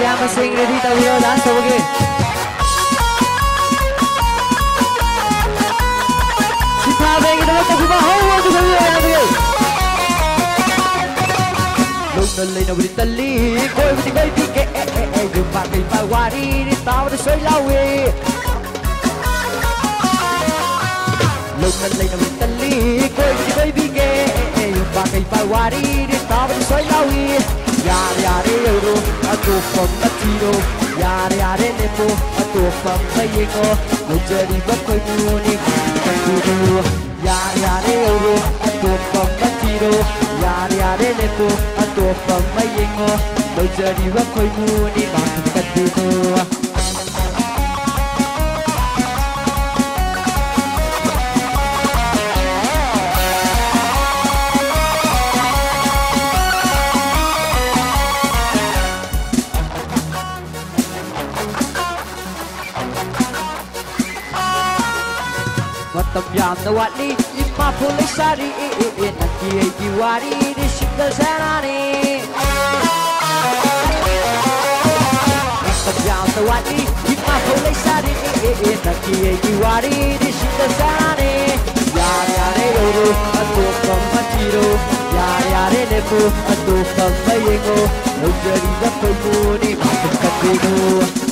masing ready tayo dance hoge. Sipabe kita mo kuba hawo to sabi ay. Lung lên nào đi tali, coi đi bay đi kẹ, dùng bạc đi bay qua đi tao đi xoay lao về. Lung lên nào đi tali, coi đi bay đi kẹ, dùng bạc đi bay qua đi tao đi xoay lao về. Yare euro, a tu from Latino, yare nepo, a tu from Mexico, no jadi bakoy muni, kandu. Yare euro, a tu from Latino, yare nepo, a tu from Mexico, no jadi bakoy muni, kandu. Tập yam na wani imma polisari naki diwari di single sanani Tập yam na wani imma polisari naki diwari di single sanani Yare euro atu kamatiro yare nepo atu kamayengo ujari bakoy muni makapino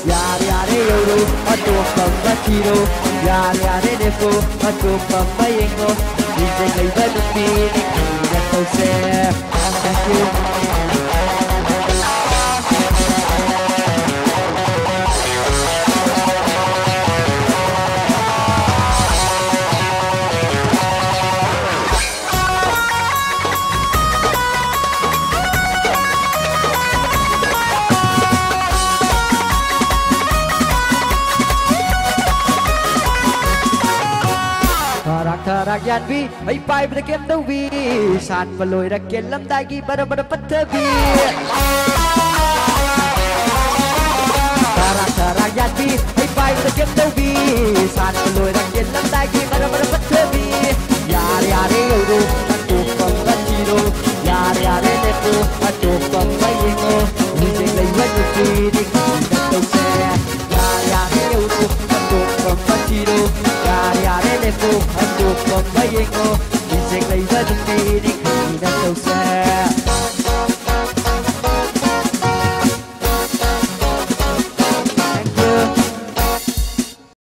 Yare euro atu kamatiro yare nepo atu kamayengo DJ kay banupini ito se thank you. Thạc yan vi ay pai bada kem đâu vi san và lôi ra kiến lắm tai gi bada bắt thơ vi thạc yan vi ay pai bada kem đâu vi san và lôi ra kiến lắm tai gi bada bắt thơ vi yare euro atu from Latino yare nepo atu from Mexico DJ lấy vẫn được đi đi đâu xe yare euro atu from Latino yare nepo atu from Mexico